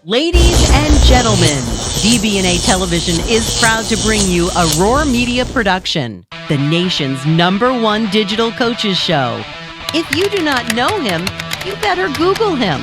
Ladies and gentlemen, DB&A Television is proud to bring you a Roar Media production, the nation's #1 digital coaches show. If you do not know him, you better Google him.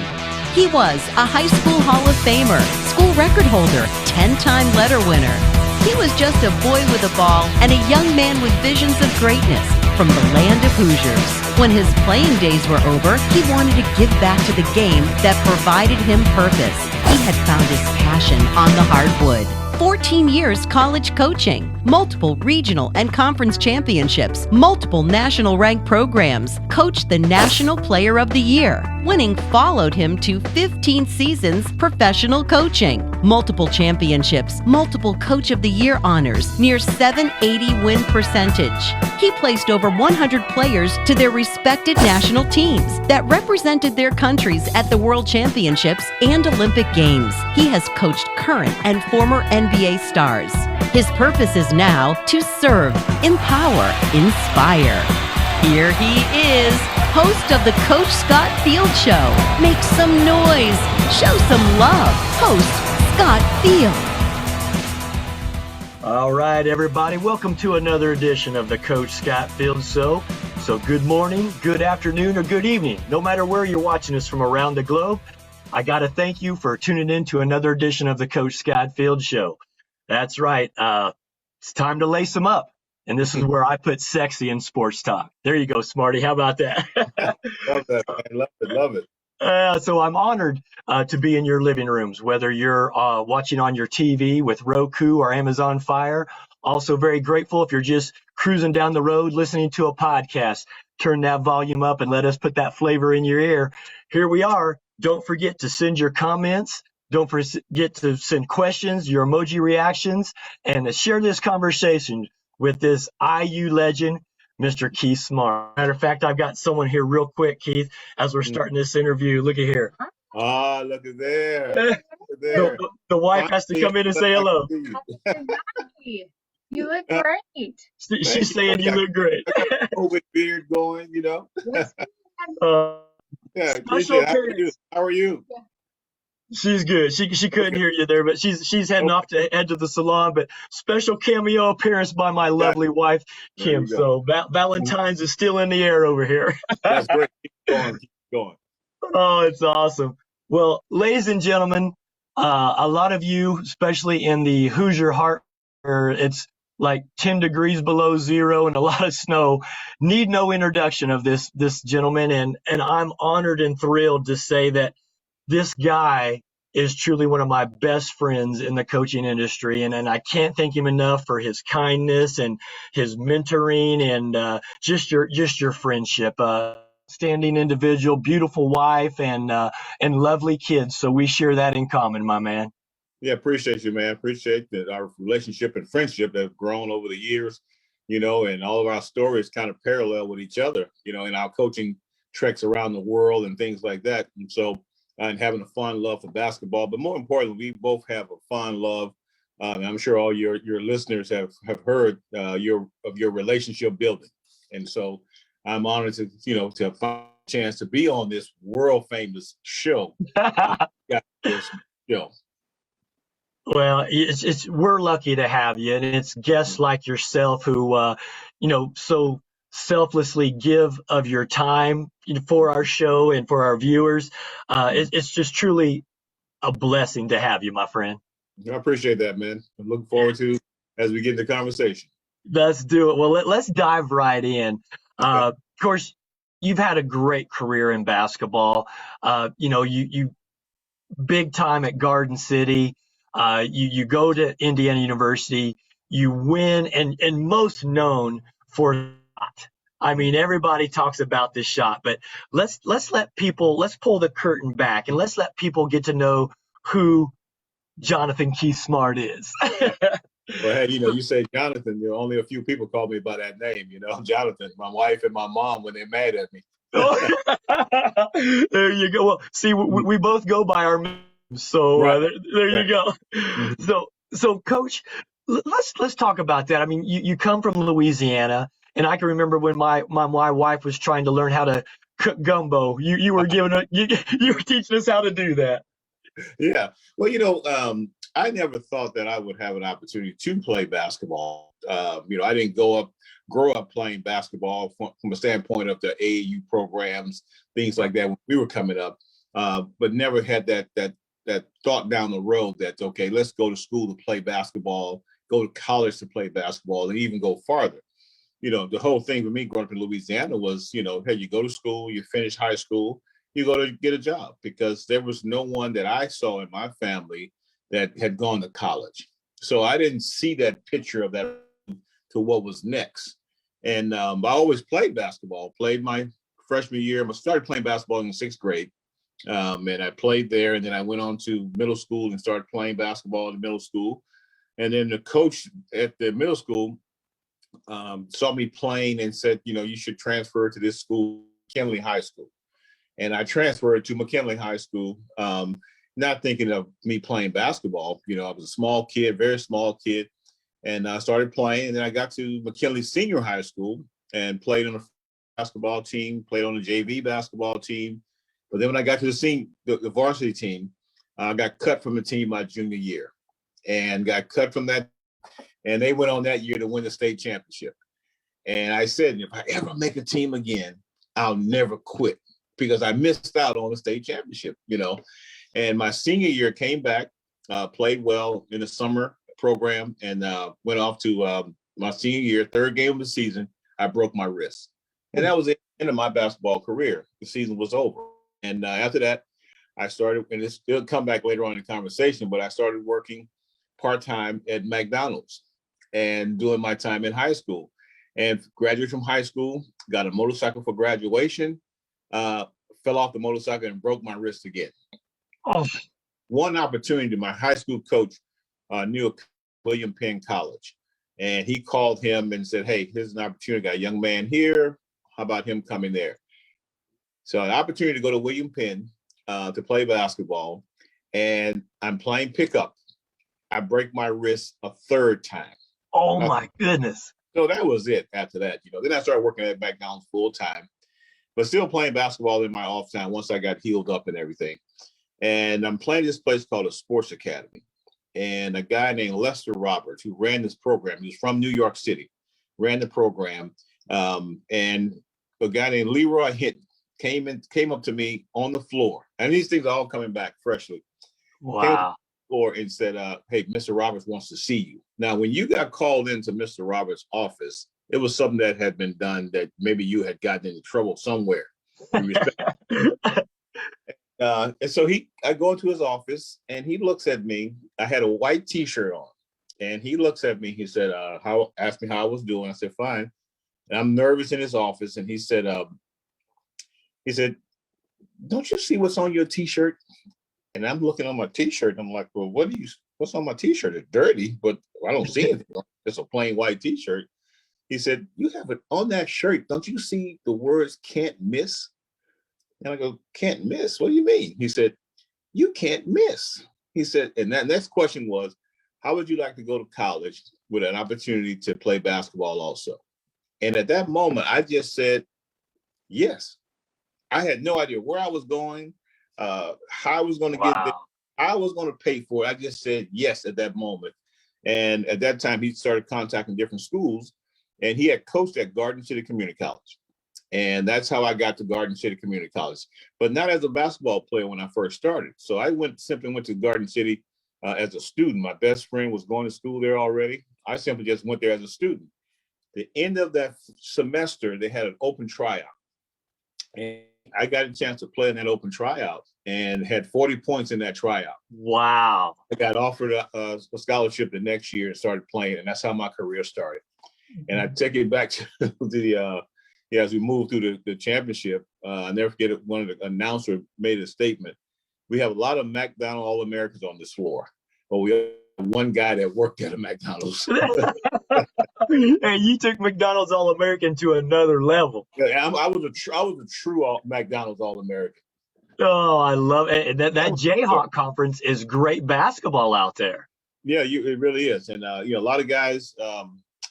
He was a high school Hall of Famer, school record holder, 10-time letter winner. He was just a boy with a ball and a young man with visions of greatness from the land of Hoosiers. When his playing days were over, he wanted to give back to the game that provided him purpose. He had found his passion on the hardwood. 14 years college coaching, multiple regional and conference championships, multiple national rank programs, coached the National Player of the Year. Winning followed him to 15 seasons professional coaching, multiple championships, multiple Coach of the Year honors, near 780 win percentage. He placed over 100 players to their respected national teams that represented their countries at the World Championships and Olympic Games. He has coached current and former NBA stars. His purpose is now to serve, empower, inspire. Here he is, host of the Coach Scott Field Show. Make some noise, show some love. Host Scott Field. All right, everybody, welcome to another edition of the Coach Scott Field Show. So good morning, good afternoon, or good evening. No matter where you're watching us from around the globe, I got to thank you for tuning in to another edition of the Coach Scott Field Show. That's right. It's time to lace them up. And this is where I put sexy in sports talk. There you go, Smarty. How about that? Love that, man. Love it. So I'm honored to be in your living rooms, whether you're watching on your TV with Roku or Amazon Fire. Also very grateful if you're just cruising down the road listening to a podcast. Turn that volume up and let us put that flavor in your ear. Here we are. Don't forget to send your comments. Don't forget to send questions, your emoji reactions, and to share this conversation with this IU legend, Mr. Keith Smart. Matter of fact, I've got someone here real quick, Keith, as we're starting this interview. Look at here. Ah, look at there. Look at there. The wife has to come in and say hello. You look great. She's saying you look great. COVID beard going, you know. Yeah, Special appreciate it. How are you? Yeah. She's good. She couldn't hear you there, but she's heading off to head to the salon. But special cameo appearance by my lovely wife, Kim. So Valentine's is still in the air over here. That's great. Keep going. Keep going. Oh, it's awesome. Well, ladies and gentlemen, a lot of you, especially in the Hoosier heart, where it's like 10 degrees below zero and a lot of snow, need no introduction of this gentleman. And I'm honored and thrilled to say that this guy is truly one of my best friends in the coaching industry. And I can't thank him enough for his kindness and his mentoring and just your friendship. Standing individual, beautiful wife, and lovely kids. So we share that in common, my man. Yeah, appreciate you, man. Appreciate that our relationship and friendship that have grown over the years, you know, and all of our stories kind of parallel with each other, you know, in our coaching treks around the world and things like that. And so, and having a fond love for basketball, but more importantly, we both have a fond love. I'm sure all your listeners have heard of your relationship building. And so I'm honored to, to find a chance to be on this world famous show. This show. Well, we're lucky to have you, and it's guests like yourself who, so selflessly give of your time for our show and for our viewers. It's just truly a blessing to have you, my friend. I appreciate that, man. I'm looking forward to as we get into conversation. Let's do it. Well, let's dive right in. Okay. Of course, you've had a great career in basketball. You big time at Garden City. You go to Indiana University. You win, and most known for shot. I mean, everybody talks about this shot, but let's pull the curtain back and let's let people get to know who Jonathan Keith Smart is. Well, hey, you say Jonathan, only a few people call me by that name, Jonathan, my wife and my mom when they're mad at me. There you go. Well, see, we both go by our names, so right. There you go. So Coach, let's talk about that. I mean, you come from Louisiana, and I can remember when my wife was trying to learn how to cook gumbo. You were you were teaching us how to do that. Yeah. Well, I never thought that I would have an opportunity to play basketball. I didn't grow up playing basketball from a standpoint of the AAU programs, things like that when we were coming up, but never had that thought down the road that, okay, let's go to school to play basketball, go to college to play basketball, and even go farther. The whole thing for me growing up in Louisiana was, hey, you go to school, you finish high school, you go to get a job, because there was no one that I saw in my family that had gone to college. So I didn't see that picture of that to what was next. And I always played basketball, played my freshman year. I started playing basketball in the 6th grade. And I played there, and then I went on to middle school and started playing basketball in middle school. And then the coach at the middle school saw me playing and said, you should transfer to this school, McKinley High School. And I transferred to McKinley High School, not thinking of me playing basketball. I was a small kid, very small kid, and I started playing. And then I got to McKinley Senior High School and played on a basketball team, played on the JV basketball team. But then when I got to the varsity team, I got cut from the team my junior year, and got cut from that. And they went on that year to win the state championship. And I said, if I ever make a team again, I'll never quit, because I missed out on the state championship, And my senior year came back, played well in the summer program, and went off to my senior year, 3rd game of the season. I broke my wrist. And that was the end of my basketball career. The season was over. And after that, I started, and it'll come back later on in the conversation, but I started working part-time at McDonald's and doing my time in high school, and graduated from high school, got a motorcycle for graduation, fell off the motorcycle and broke my wrist again. Oh. One opportunity, my high school coach knew William Penn College, and he called him and said, hey, here's an opportunity. Got a young man here. How about him coming there? So an opportunity to go to William Penn to play basketball, and I'm playing pickup. I break my wrist a 3rd time. Oh my goodness. So that was it after that. Then I started working at McDonald's full time, but still playing basketball in my off time once I got healed up and everything. And I'm playing this place called a Sports Academy. And a guy named Lester Roberts, who ran this program, he was from New York City, ran the program. And a guy named Leroy Hinton came up to me on the floor. And these things are all coming back freshly. Wow. Floor and said, hey, Mr. Roberts wants to see you. Now, when you got called into Mr. Roberts' office, it was something that had been done that maybe you had gotten into trouble somewhere. And so I go into his office, and he looks at me. I had a white T-shirt on, and he looks at me. He said, asked me how I was doing. I said, fine. And I'm nervous in his office, and he said, don't you see what's on your T-shirt? And I'm looking on my T-shirt, and I'm like, well, what's on my T-shirt? It's dirty, but I don't see anything. It's a plain white T-shirt. He said, you have it on that shirt. Don't you see the words can't miss? And I go, can't miss? What do you mean? He said, you can't miss. He said, and that next question was, how would you like to go to college with an opportunity to play basketball also? And at that moment, I just said, yes. I had no idea where I was going, how I was going to get there, how I was going to pay for it. I just said yes at that moment. And at that time, he started contacting different schools, and he had coached at Garden City Community College. And that's how I got to Garden City Community College, but not as a basketball player when I first started. So I simply went to Garden City as a student. My best friend was going to school there already. I simply just went there as a student. The end of that semester, they had an open tryout. And I got a chance to play in that open tryout and had 40 points in that tryout. Wow. I got offered a scholarship the next year and started playing, and that's how my career started. And I take it back to as we moved through the championship, I never forget it, one of the announcers made a statement. We have a lot of McDonald's All-Americans on this floor, but we have one guy that worked at a McDonald's. Hey, you took McDonald's All-American to another level. Yeah, I was a true McDonald's All-American. Oh, I love it. That Jayhawk conference is great basketball out there. Yeah, it really is. And a lot of guys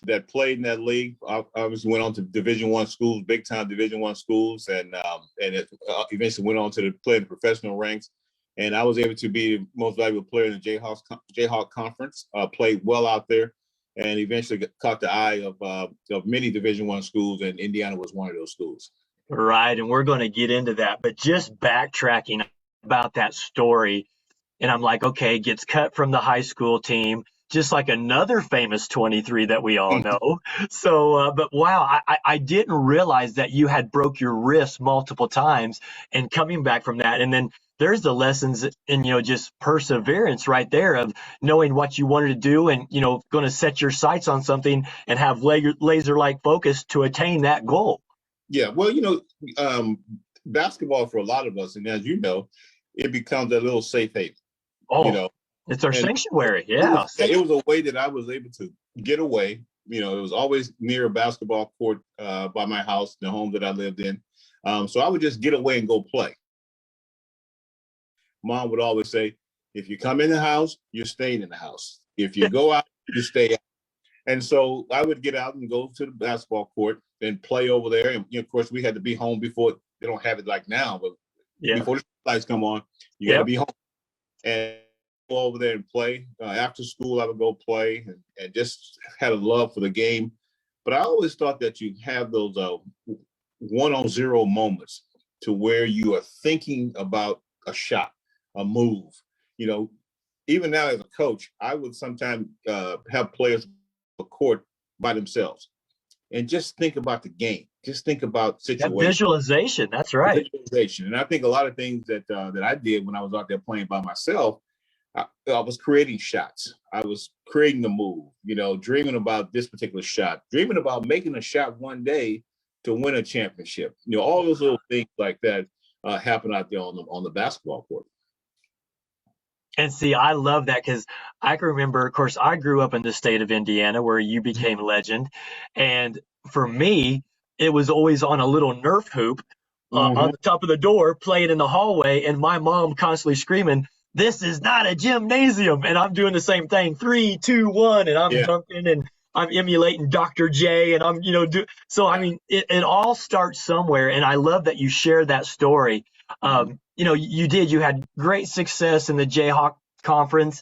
that played in that league obviously went on to Division I schools, big time Division I schools, and it eventually went on to play in the professional ranks. And I was able to be the most valuable player in the Jayhawk Conference, played well out there, and eventually caught the eye of many Division I schools, and Indiana was one of those schools. Right, and we're going to get into that, but just backtracking about that story, and I'm like, okay, gets cut from the high school team, just like another famous 23 that we all know. So, but wow, I didn't realize that you had broke your wrist multiple times and coming back from that. And then there's the lessons in, just perseverance right there of knowing what you wanted to do and, going to set your sights on something and have laser-like focus to attain that goal. Yeah, well, basketball for a lot of us, and as you know, it becomes a little safe haven. Oh, it's our sanctuary. Yeah. It was a way that I was able to get away. It was always near a basketball court by my house, the home that I lived in. So I would just get away and go play. Mom would always say, if you come in the house, you're staying in the house. If you go out, you stay out. And so I would get out and go to the basketball court and play over there. And of course, we had to be home before. They don't have it like now, but before the lights come on, you got to be home. And go over there and play. After school, I would go play and just had a love for the game. But I always thought that you have those 1-on-0 moments to where you are thinking about a shot, a move. Even now as a coach, I would sometimes have players on the court by themselves and just think about the game. Just think about situations. That visualization, that's right. Visualization. And I think a lot of things that I did when I was out there playing by myself, I was creating shots. I was creating the move, dreaming about this particular shot, dreaming about making a shot one day to win a championship. All those little things like that happen out there on the basketball court. And see, I love that because I can remember, of course, I grew up in the state of Indiana where you became a legend. And for me, it was always on a little Nerf hoop on the top of the door, playing in the hallway, and my mom constantly screaming, "This is not a gymnasium." And I'm doing the same thing, 3, 2, 1, and I'm dunking and I'm emulating Dr. J, and I'm, so I mean, it all starts somewhere. And I love that you shared that story. You had great success in the Jayhawk conference,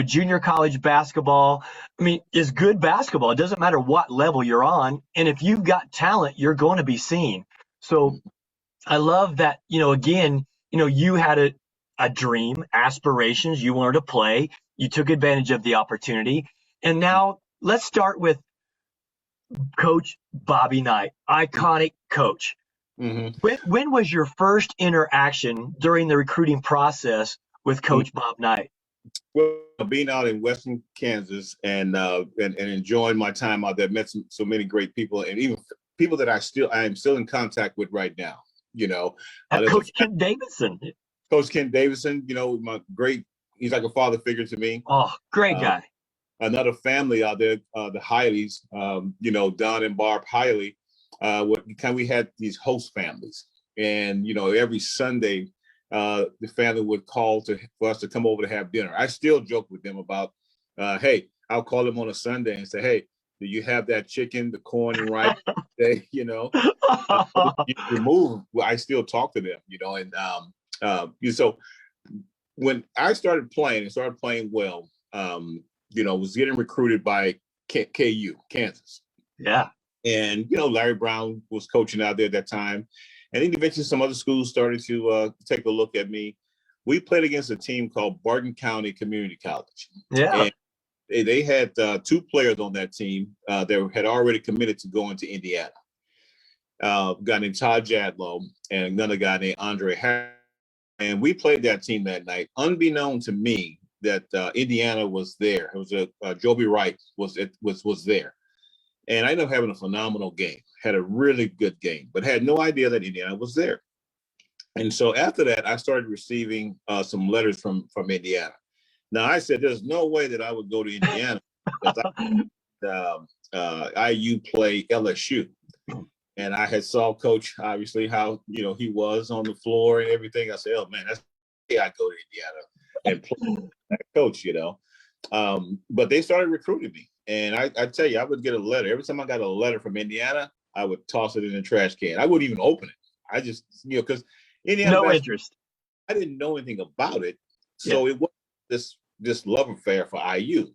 junior college basketball. I mean, is good basketball. It doesn't matter what level you're on. And if you've got talent, you're going to be seen. So I love that, again, you had a dream, aspirations, you wanted to play, you took advantage of the opportunity. And now let's start with Coach Bobby Knight, iconic coach. When was your first interaction during the recruiting process with Coach Bob Knight? Well, being out in Western Kansas and enjoying my time out there, met so many great people, and even people that I am still in contact with right now. Coach Ken Davidson. Coach Ken Davidson, he's like a father figure to me. Oh, great guy. Another family out there, the Hileys, Don and Barb Hiley. We had these host families, and every Sunday the family would call for us to come over to have dinner. I still joke with them about, hey, I'll call them on a Sunday and say, hey, do you have that chicken, the corn and rice? Remove. I still talk to them, and so when I started playing well, was getting recruited by KU, Kansas. Yeah. And, Larry Brown was coaching out there at that time. And then eventually some other schools started to take a look at me. We played against a team called Barton County Community College. Yeah. And they had 2 players on that team that had already committed to going to Indiana. A guy named Todd Jadlow and another guy named Andre Harris. And we played that team that night, unbeknown to me that Indiana was there. It was Joby Wright was there. And I ended up having a phenomenal game, had a really good game, but had no idea that Indiana was there. And so after that, I started receiving some letters from Indiana. Now, I said, there's no way that I would go to Indiana because IU play LSU. And I had saw Coach, obviously, how, he was on the floor and everything. I said, oh, man, that's why I go to Indiana and play that coach, But they started recruiting me. And I tell you, I would get a letter. Every time I got a letter from Indiana, I would toss it in the trash can. I wouldn't even open it. I just, because Indiana. No interest. I didn't know anything about it. So it wasn't this love affair for IU.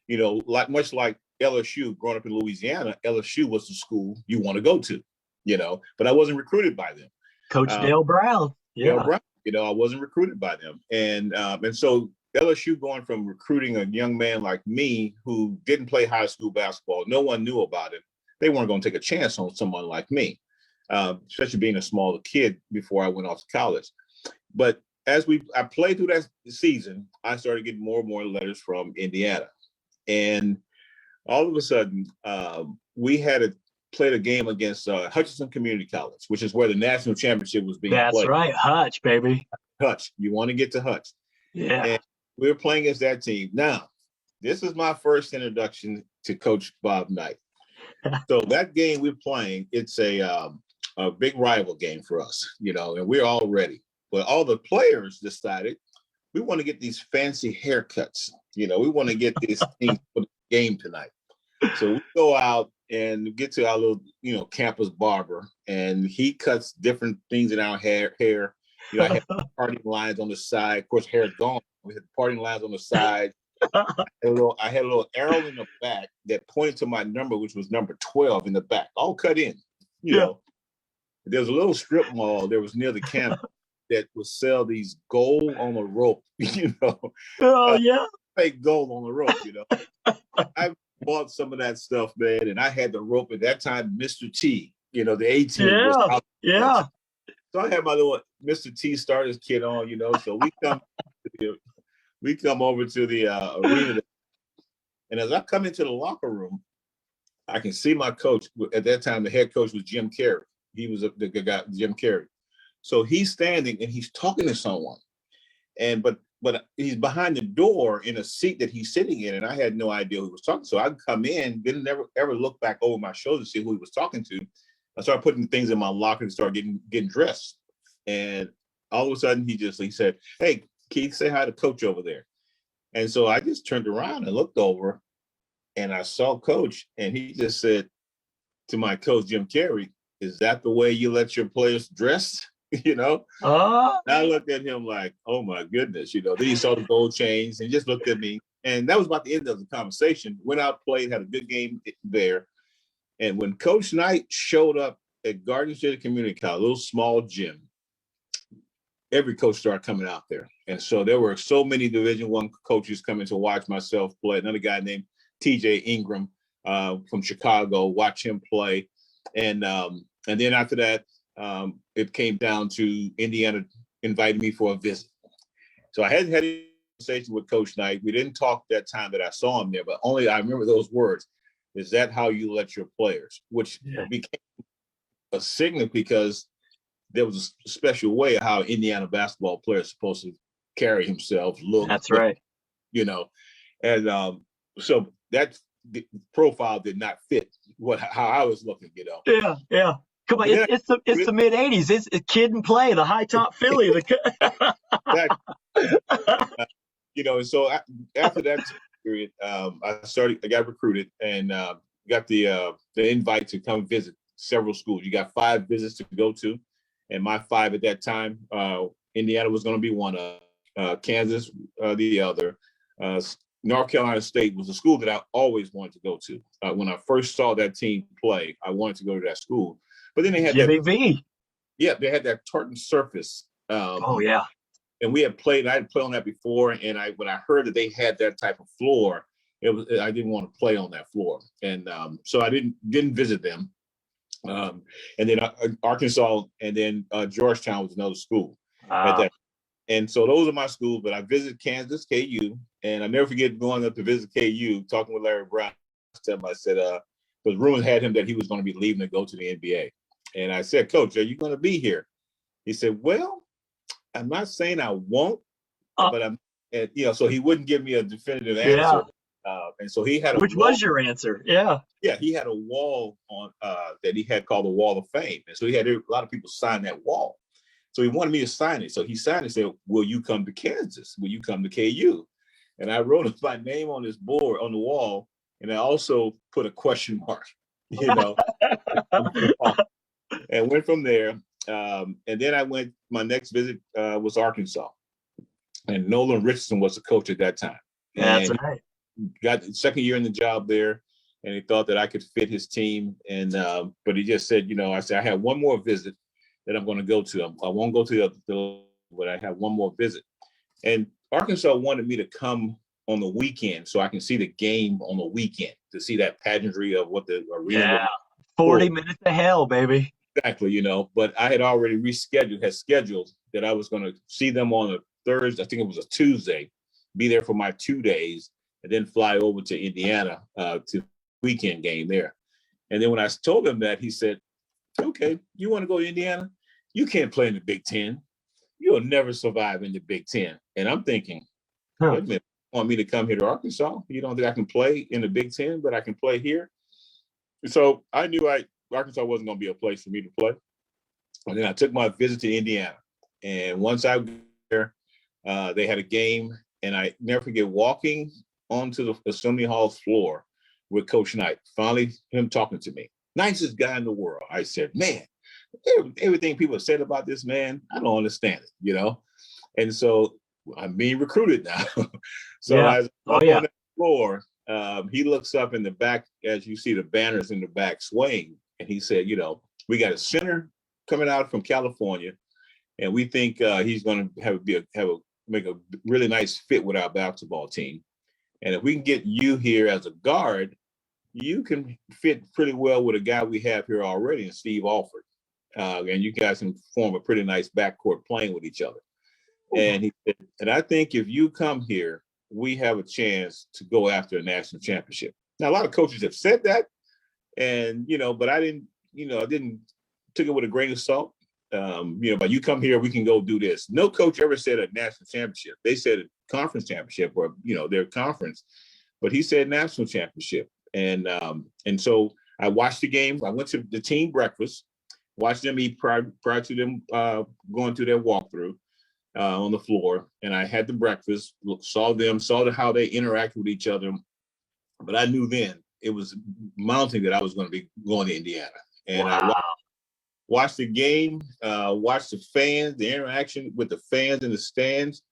You know, much like LSU, growing up in Louisiana, LSU was the school you want to go to, you know, but I wasn't recruited by them. Coach Dale Brown. Dale Brown, you know, I wasn't recruited by them. And so LSU going from recruiting a young man like me who didn't play high school basketball, no one knew about it. They weren't going to take a chance on someone like me, especially being a smaller kid before I went off to college. But as I played through that season, I started getting more and more letters from Indiana. And all of a sudden, we had played a game against Hutchinson Community College, which is where the national championship was being played. That's right, Hutch, baby. Hutch, you want to get to Hutch. Yeah. And we were playing against that team. Now, this is my first introduction to Coach Bob Knight. So that game we're playing, it's a big rival game for us, you know, and we're all ready. But all the players decided we want to get these fancy haircuts. You know, we want to get these things for the game tonight. So we go out and get to our little, you know, campus barber, and he cuts different things in our hair. You know, I had parting lines on the side. Of course, hair gone. We had parting lines on the side. I had a little arrow in the back that pointed to my number, which was number 12 in the back, all cut in. You know, there was a little strip mall that was near the campus that would sell these gold on a rope, you know. Oh, yeah. Fake gold on the rope, you know. I bought some of that stuff, man, and I had the rope at that time, Mr. T, you know, the 18 was out. Yeah. So I had my little Mr. T starters kit on, you know. So we come over to the arena, and as I come into the locker room, I can see my coach. At that time, the head coach was Jim Carey. He was the guy, Jim Carey. So he's standing and he's talking to someone, but he's behind the door in a seat that he's sitting in, and I had no idea who he was talking to. So I come in, didn't ever look back over my shoulder to see who he was talking to. I started putting things in my locker and started getting dressed. And all of a sudden he said, "Hey, Keith, say hi to Coach over there." And so I just turned around and looked over, and I saw Coach, and he just said to my coach, Jim Carey, "Is that the way you let your players dress?" You know? I looked at him like, oh my goodness, you know. Then he saw the gold chains and just looked at me. And that was about the end of the conversation. Went out, played, had a good game there. And when Coach Knight showed up at Garden City Community College, a little small gym, every coach started coming out there. And so there were so many Division I coaches coming to watch myself play. Another guy named TJ Ingram from Chicago, watch him play. And then after that, it came down to Indiana inviting me for a visit. So I hadn't had a conversation with Coach Knight. We didn't talk that time that I saw him there, but only I remember those words. Is that how you let your players? Which became a signal because there was a special way of how Indiana basketball players supposed to carry himself, look. That's right. You know, and so that the profile did not fit how I was looking, you know. Yeah. Come on, it's the mid '80s. It's a Kid and Play, the high top Philly. You know, and so after that period, I got recruited and got the invite to come visit several schools. You got 5 visits to go to, and my 5 at that time, Indiana was going to be one of, Kansas the other. North Carolina State was a school that I always wanted to go to. When I first saw that team play, I wanted to go to that school. But then they had they had that tartan surface. And we had played. I had played on that before, and when I heard that they had that type of floor, I didn't want to play on that floor, and so I didn't visit them. And then Arkansas, and then Georgetown was another school at that. And so those are my schools. But I visited Kansas, KU, and I never forget going up to visit KU, talking with Larry Brown. I said, because rumors had him that he was going to be leaving to go to the NBA. And I said, "Coach, are you going to be here?" He said, "Well, I'm not saying I won't, but I'm," and, you know, so he wouldn't give me a definitive answer. And so he had Which was your answer? Yeah, he had a wall on that he had called the Wall of Fame. And so he had a lot of people sign that wall. So he wanted me to sign it. So he signed it and said, "Will you come to Kansas? Will you come to KU?" And I wrote my name on this board on the wall. And I also put a question mark, you know, and went from there. And then my next visit was Arkansas. And Nolan Richardson was the coach at that time. That's And right. got the second year in the job there, and he thought that I could fit his team. And but he just said, I said I have one more visit that I'm going to go to. I won't go to the but I have one more visit. And Arkansas wanted me to come on the weekend so I can see the game on the weekend, to see that pageantry of what the arena. Yeah, 40 minutes of hell, baby. Exactly, but I had already scheduled that I was going to see them on a Thursday. I think it was a Tuesday, be there for my 2 days, and then fly over to Indiana to the weekend game there. And then when I told him that, he said, okay, you want to go to Indiana? You can't play in the Big Ten. You'll never survive in the Big Ten. And I'm thinking, wait a minute, you want me to come here to Arkansas? You don't think I can play in the Big Ten, but I can play here? So I knew Arkansas wasn't going to be a place for me to play. And then I took my visit to Indiana. And once I was there, they had a game. And I never forget walking onto the Assembly Hall's floor with Coach Knight. Finally, him talking to me. Nicest guy in the world. I said, man, everything people said about this man, I don't understand it, And so I'm being recruited now. So as I'm on the floor, he looks up in the back, as you see the banners in the back swaying. And he said, we got a center coming out from California, and we think he's going to make a really nice fit with our basketball team. And if we can get you here as a guard, you can fit pretty well with a guy we have here already, in Steve Alford. And you guys can form a pretty nice backcourt playing with each other. And he said, and I think if you come here, we have a chance to go after a national championship. Now, a lot of coaches have said that, and, but I didn't, I didn't took it with a grain of salt. But you come here, we can go do this. No coach ever said a national championship. They said a conference championship, or, their conference, but he said national championship. And so I watched the game. I went to the team breakfast, watched them eat prior to them going through their walkthrough on the floor. And I had the breakfast, saw how they interact with each other. But I knew then it was mounting that I was going to be going to Indiana. And I watched the game, watched the fans, the interaction with the fans in the stands.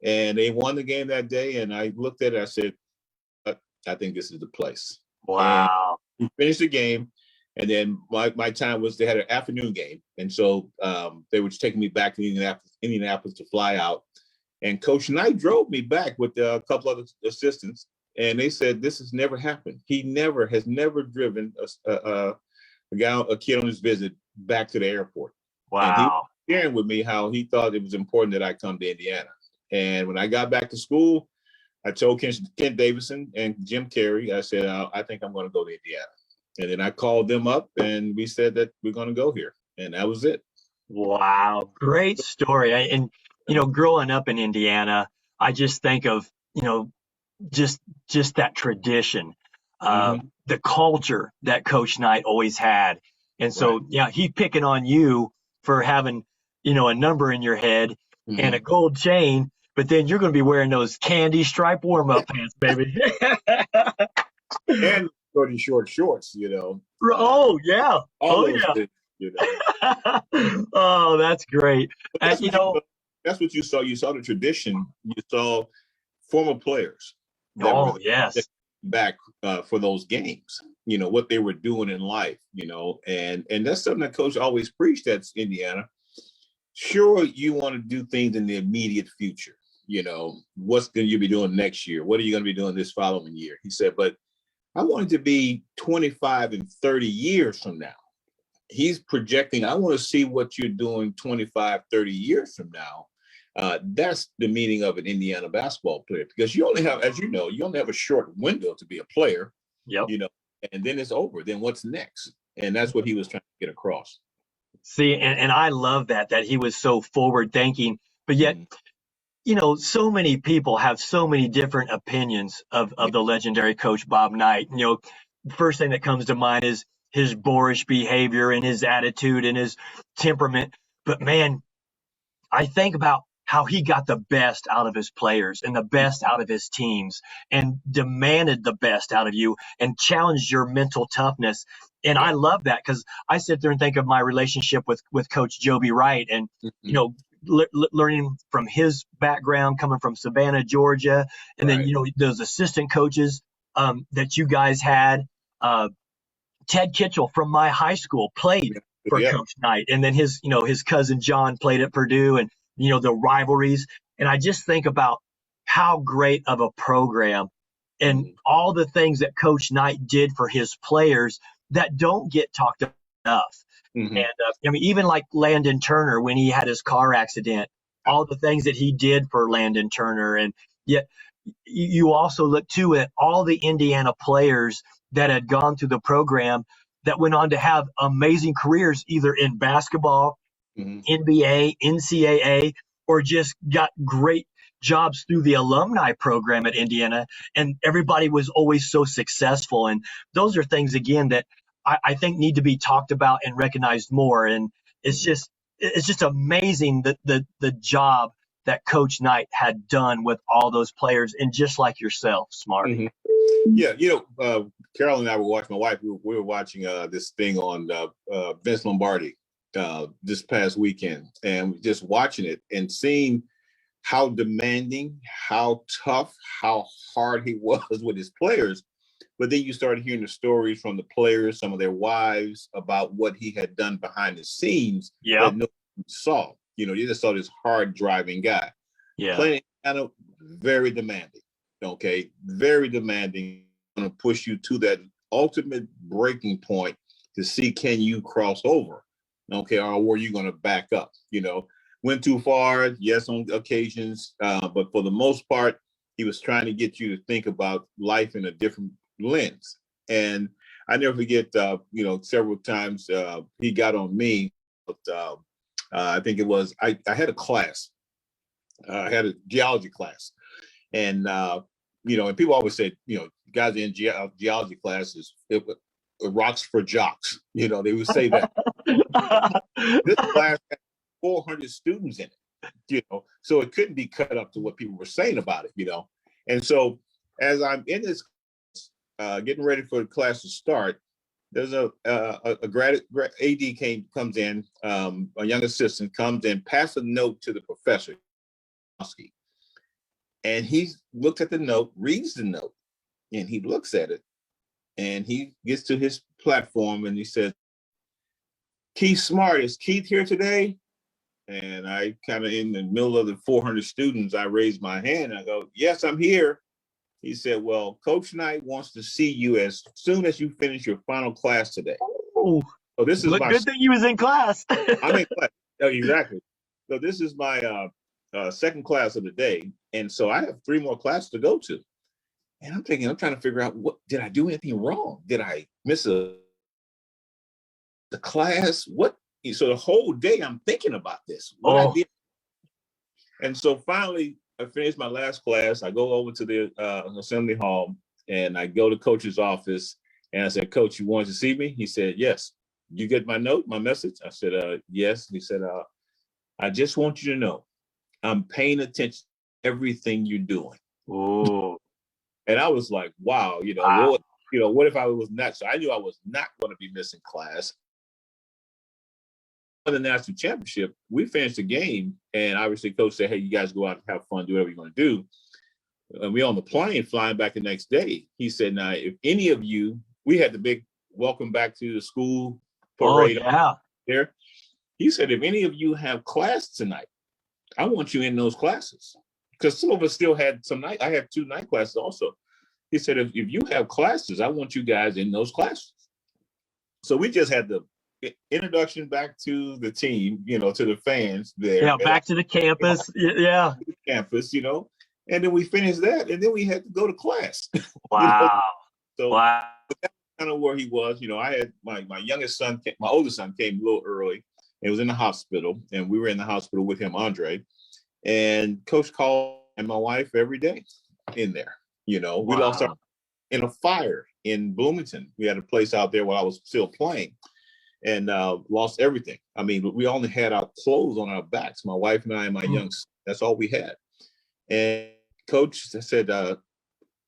And they won the game that day. And I looked at it, I said, I think this is the place. Wow. And we finished the game. And then my time was, they had an afternoon game. And so they were taking me back to Indianapolis to fly out. And Coach Knight drove me back with a couple other assistants. And they said, this has never happened. He has never driven a kid on his visit back to the airport. Wow. And he was sharing with me how he thought it was important that I come to Indiana. And when I got back to school, I told Kent Davidson and Jim Carey, I said, I think I'm going to go to Indiana. And then I called them up and we said that we're going to go here. And that was it. Wow. Great story. And, growing up in Indiana, I just think of, just that tradition, the culture that Coach Knight always had. And so, he's picking on you for having, a number in your head and a gold chain, but then you're going to be wearing those candy stripe warm-up pants, baby. And pretty short shorts, Oh, yeah. All those things, Oh, that's great. That's what you saw. You saw the tradition. You saw former players. Yes. Back for those games, what they were doing in life, and that's something that Coach always preached at Indiana. Sure, you want to do things in the immediate future. What's going to be doing next year? What are you going to be doing this following year? He said, but I want it to be 25 and 30 years from now. He's projecting, I want to see what you're doing 25, 30 years from now. That's the meaning of an Indiana basketball player, because you only have, as you only have a short window to be a player, and then it's over. Then what's next? And that's what he was trying to get across. See, and I love that he was so forward thinking, but yet, so many people have so many different opinions of the legendary Coach Bob Knight. The first thing that comes to mind is his boorish behavior and his attitude and his temperament. But man, I think about how he got the best out of his players and the best out of his teams and demanded the best out of you and challenged your mental toughness. And I love that because I sit there and think of my relationship with Coach Joby Wright and, you know, learning from his background coming from Savannah, Georgia. And then, you know, those assistant coaches that you guys had. Ted Kitchell from my high school played for Coach Knight. And then his, you know, his cousin John played at Purdue and, you know, the rivalries. And I just think about how great of a program and all the things that Coach Knight did for his players that don't get talked enough. And I mean, even like Landon Turner, when he had his car accident, all the things that he did for Landon Turner. And yet you also look too at all the Indiana players that had gone through the program that went on to have amazing careers, either in basketball, NBA, NCAA, or just got great jobs through the alumni program at Indiana. And everybody was always so successful. And those are things, again, that I think need to be talked about and recognized more. And it's just amazing the job that Coach Knight had done with all those players, and just like yourself, Smarty. Yeah, you know, Carol and I were watching. My wife, we were watching this thing on Vince Lombardi this past weekend, and just watching it and seeing how demanding, how tough, how hard he was with his players. But then you started hearing the stories from the players, some of their wives, about what he had done behind the scenes that no one saw. You know, you just saw this hard driving guy. Playing Indiana, very demanding. Okay, very demanding. Going to push you to that ultimate breaking point to see, can you cross over? Okay, or were you going to back up? You know, went too far, yes, on occasions, but for the most part, he was trying to get you to think about life in a different lens. And I never forget, you know, several times he got on me. But, I think it was, I had a class. I had a geology class. And, you know, and people always say, you know, guys in geology classes, it rocks for jocks. You know, they would say that. This class had 400 students in it, you know, so it couldn't be cut up to what people were saying about it, you know. And so as I'm in this, getting ready for the class to start, there's a grad AD comes in, a young assistant comes in, passes a note to the professor, and he looks at the note, reads the note, and he looks at it, and he gets to his platform and he says, "Keith Smart, is Keith here today?" And I kind of, in the middle of the 400 students, I raised my hand and I go, "Yes, I'm here." He said, "Well, Coach Knight wants to see you as soon as you finish your final class today." Oh, so this is my good thing you was in class. I'm in class. Oh, exactly. So this is my second class of the day. And so I have 3 more classes to go to. And I'm thinking, I'm trying to figure out, what did I do anything wrong? Did I miss the class? What? So the whole day I'm thinking about this. What I did. And so finally, I finished my last class. I go over to the assembly hall and I go to Coach's office and I said, "Coach, you wanted to see me?" He said, "Yes." "You get my note, my message?" I said, "Yes." He said, "I just want you to know I'm paying attention to everything you're doing." Oh. And I was like, wow, you know, what if I was not? So I knew I was not going to be missing class. For the national championship, we finished the game, and obviously Coach said, "Hey, you guys go out and have fun, do whatever you're going to do." And we on the plane flying back the next day. He said, "Now, if any of you," we had the big welcome back to the school parade there. He said, "If any of you have class tonight, I want you in those classes." Because some of us still had some night. I have 2 night classes also. He said, if you have classes, I want you guys in those classes. So we just had the introduction back to the team, you know, to the fans there. Yeah, back to the campus. Yeah. Campus, you know. And then we finished that, and then we had to go to class. Wow. You know? So that's kind of where he was. You know, I had my youngest son, my oldest son came a little early. He was in the hospital, and we were in the hospital with him, Andre. And Coach called and my wife every day in there. You know, we lost our in a fire in Bloomington. We had a place out there while I was still playing, and lost everything. I mean, we only had our clothes on our backs, my wife and I and my young son. That's all we had. And coach said,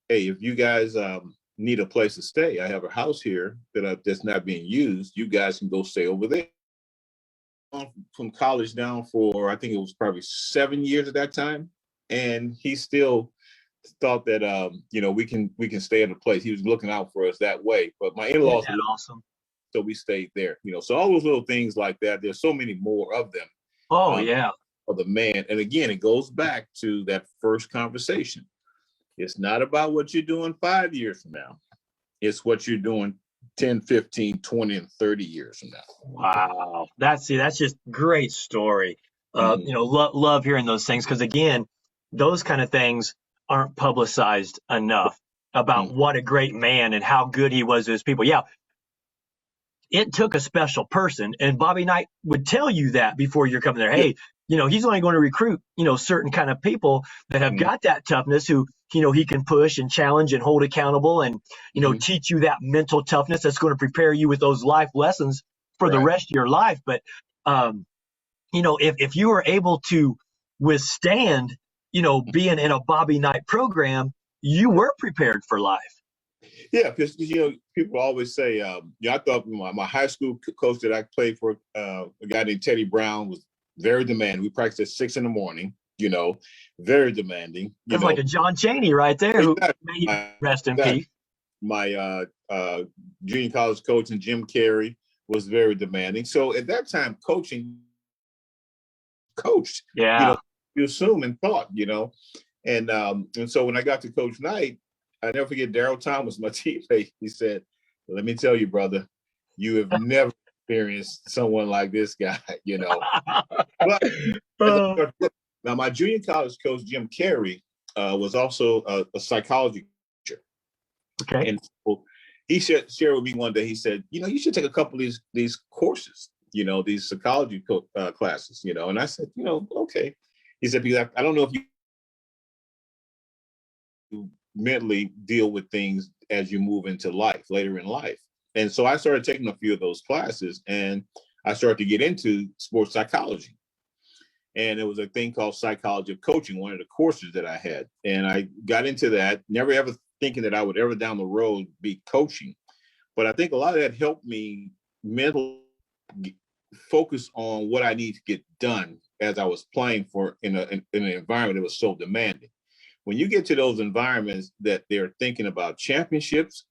hey, if you guys need a place to stay, I have a house here that's not being used. You guys can go stay over there. From college down for, I think it was probably 7 years at that time. And he still thought that, we can stay in a place. He was looking out for us that way. But my in-laws, awesome. so we stayed there, so all those little things like that, there's so many more of them. Oh, yeah. Of the man. And again, it goes back to that first conversation. It's not about what you're doing 5 years from now. It's what you're doing 10, 15, 20, and 30 years from now. Wow. That's just great story. Love hearing those things, because again, those kind of things aren't publicized enough about what a great man and how good he was to his people. Yeah. It took a special person, and Bobby Knight would tell you that before you're coming there. Hey, he's only going to recruit, certain kind of people that have got that toughness, who, he can push and challenge and hold accountable and, teach you that mental toughness that's going to prepare you with those life lessons for the rest of your life. But, if you were able to withstand, being in a Bobby Knight program, you were prepared for life. Yeah, because people always say, I thought my high school coach that I played for, a guy named Teddy Brown, was very demanding. We practiced at 6 a.m, very demanding. That's like a John Chaney right there, who may rest in peace. My junior college coach, and Jim Carey, was very demanding. So at that time, coached. Yeah. You assume and thought, and so when I got to Coach Knight, I never forget Daryl Thomas, my teammate. He said, "Let me tell you, brother, you have never experienced someone like this guy." But now, my junior college coach, Jim Carey, was also a psychology teacher. Okay. And so he shared with me one day. He said, you should take a couple of these courses, these psychology classes, And I said, okay. He said, because I don't know if you mentally deal with things as you move into life, later in life. And so I started taking a few of those classes, and I started to get into sports psychology. And it was a thing called psychology of coaching, one of the courses that I had. And I got into that, never ever thinking that I would ever down the road be coaching. But I think a lot of that helped me mentally focus on what I need to get done as I was playing in an environment that was so demanding. When you get to those environments that they're thinking about championships,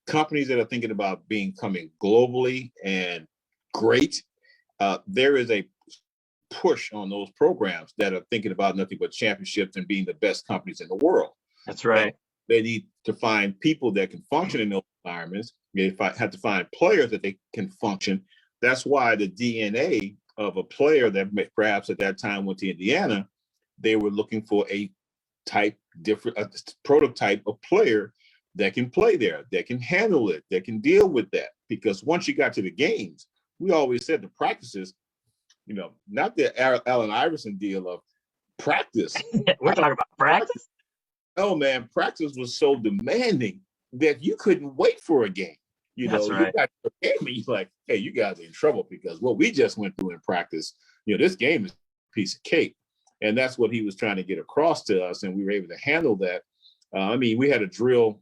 companies that are thinking about becoming globally and great, there is a push on those programs that are thinking about nothing but championships and being the best companies in the world. That's right. And they need to find people that can function in those environments. They have to find players that they can function. That's why the DNA of a player that perhaps at that time went to Indiana, they were looking for a prototype of player that can play there, that can handle it, that can deal with that. Because once you got to the games, we always said the practices, not the Allen Iverson deal of practice. We're talking about practice. Oh man, practice was so demanding that you couldn't wait for a game. That's right. You got to a game and you're like, hey, you guys are in trouble because what we just went through in practice, this game is a piece of cake. And that's what he was trying to get across to us. And we were able to handle that. We had a drill,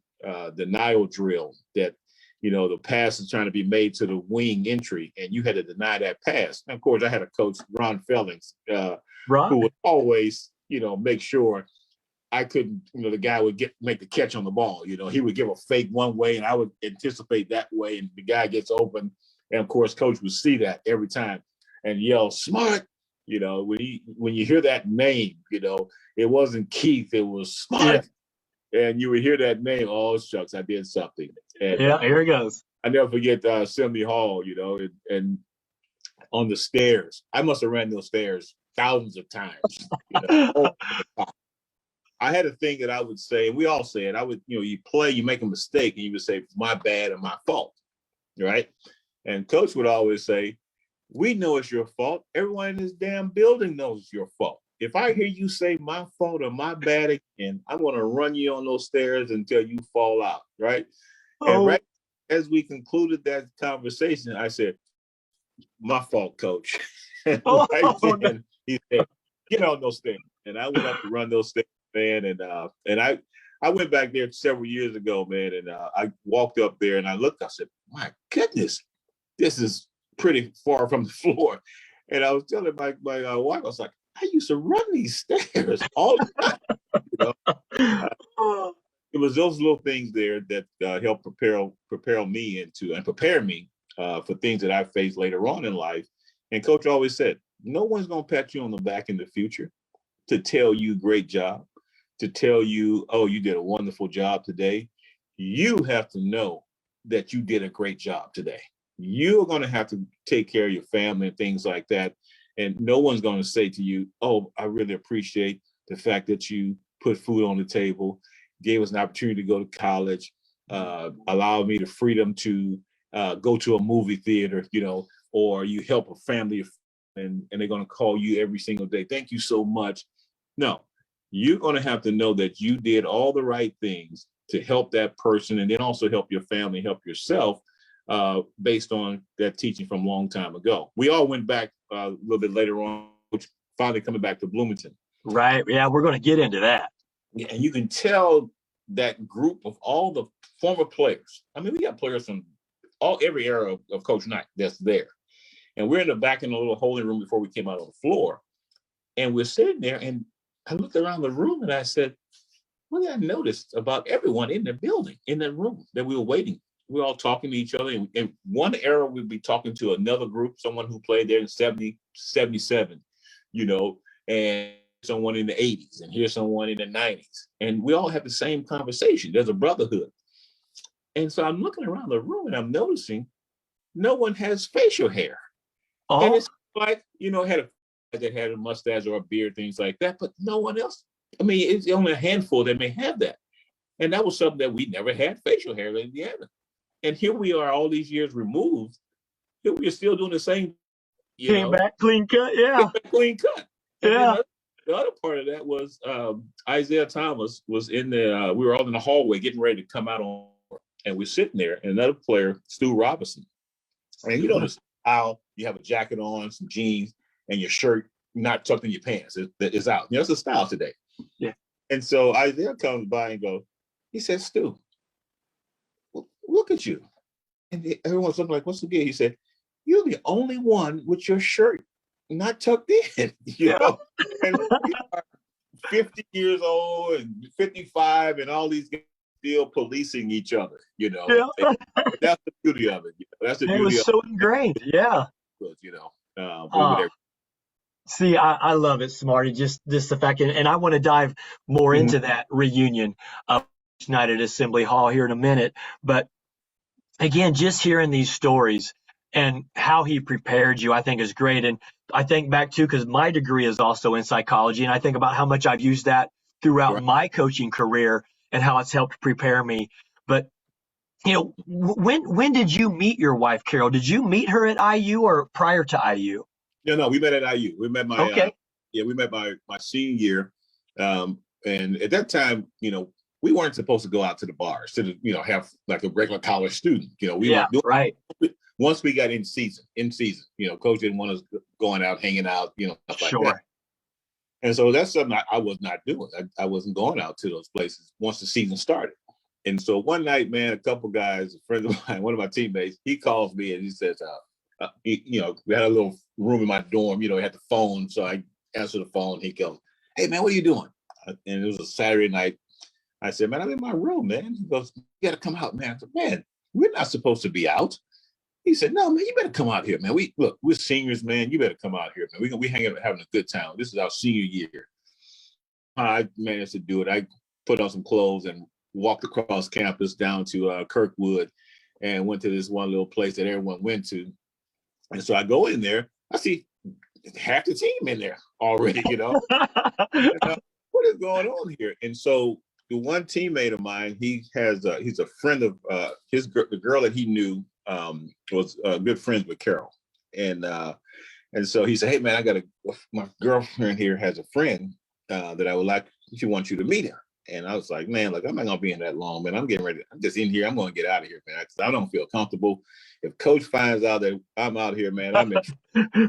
denial drill that, the pass is trying to be made to the wing entry, and you had to deny that pass. And of course, I had a coach, Ron Fellings, who would always, make sure I couldn't, the guy would make the catch on the ball. He would give a fake one way, and I would anticipate that way, and the guy gets open. And of course, coach would see that every time and yell, "Smart." When you hear that name, it wasn't Keith, it was Smart. Yeah. And you would hear that name, oh, shucks, I did something. And, here it goes. I never forget Assembly Hall, and on the stairs. I must have ran those stairs thousands of times. I had a thing that I would say, and we all say it, I would, you play, you make a mistake, and you would say, my bad or my fault, right? And coach would always say, we know it's your fault. Everyone in this damn building knows it's your fault. If I hear you say my fault or my bad again, I'm going to run you on those stairs until you fall out, right? Oh. And right as we concluded that conversation, I said, my fault, coach. And right then, he said, get on those stairs. And I went up to run those things, man. And I went back there several years ago, man. And I walked up there and I looked, I said, my goodness, this is pretty far from the floor. And I was telling my wife, I was like, I used to run these stairs all the time. You know? It was those little things there that helped prepare me and prepare me for things that I faced later on in life. And Coach always said, no one's going to pat you on the back in the future to tell you great job, to tell you, oh, you did a wonderful job today. You have to know that you did a great job today. You're going to have to take care of your family and things like that. And no one's going to say to you, oh, I really appreciate the fact that you put food on the table, gave us an opportunity to go to college, allowed me the freedom to go to a movie theater, you know, or you help a family and they're going to call you every single day. Thank you so much. No, you're going to have to know that you did all the right things to help that person and then also help your family, help yourself based on that teaching from a long time ago. We all went back a little bit later on, which finally coming back to Bloomington. Right. Yeah, we're going to get into that. Yeah, and you can tell that group of all the former players. I mean, we got players from every era of Coach Knight that's there. And we're back in the little holding room before we came out on the floor. And we're sitting there, and I looked around the room and I said, what did I notice about everyone in the building, in that room that we were waiting? We were all talking to each other. And in one era, we'd be talking to another group, someone who played there in 70, 77, you know, and someone in the 80s, and here's someone in the 90s. And we all have the same conversation. There's a brotherhood. And so I'm looking around the room and I'm noticing no one has facial hair. Oh. And it's like, you know, had a mustache or a beard, things like that, but no one else. I mean, it's only a handful that may have that. And that was something that we never had, facial hair in Indiana. And here we are all these years removed. Here we are still doing the same. Came back clean cut, yeah. Clean cut. And yeah. The other part of that was Isaiah Thomas was in the, we were all in the hallway getting ready to come out on, and we're sitting there, and another player, Stu Robinson. And you know how you have a jacket on, some jeans, and your shirt not tucked in your pants. It's out. You know, it's a style today. Yeah. And so Isaiah comes by and he says, Stu, look at you. And everyone's looking like, what's the deal? He said, you're the only one with your shirt not tucked in, you know? And we are 50 years old and 55 and all these guys still policing each other, you know? Yeah. That's the beauty of it. You know? That's the beauty of it. It was so ingrained, yeah. You know, see, I love it, Smarty, just the fact, and I want to dive more into that reunion of night at Assembly Hall here in a minute. But again, just hearing these stories and how he prepared you, I think is great. And I think back too, because my degree is also in psychology, and I think about how much I've used that throughout my coaching career and how it's helped prepare me. But you know, when did you meet your wife, Carol? Did you meet her at IU or prior to IU? No, we met at IU. We met we met my senior year, and at that time, you know, we weren't supposed to go out to the bars to, you know, have like a regular college student. You know, we weren't doing right. Once we got in season, you know, coach didn't want us going out, hanging out, you know, stuff like that. And so that's something I was not doing. I wasn't going out to those places once the season started. And so one night, man, a couple guys, a friend of mine, one of my teammates, he calls me and he says, you know, we had a little room in my dorm, you know, we had the phone. So I answer the phone. He goes, hey, man, what are you doing? And it was a Saturday night. I said, man, I'm in my room, man. He goes, you got to come out, man. I said, man, we're not supposed to be out. He said, no, man, you better come out here, man. We're seniors, man. You better come out here, man. We hang out having a good time. This is our senior year. I managed to do it. I put on some clothes and walked across campus down to Kirkwood and went to this one little place that everyone went to. And so I go in there, I see half the team in there already, you know. What is going on here? And so the one teammate of mine, he's a friend of the girl that he knew was good friends with Carol. And so he said, hey man, my girlfriend here has a friend that I would like, she wants you to meet her. And I was like, man, look, I'm not going to be in that long, man. I'm getting ready. I'm just in here. I'm going to get out of here, man, because I don't feel comfortable. If coach finds out that I'm out here, man, I'm in.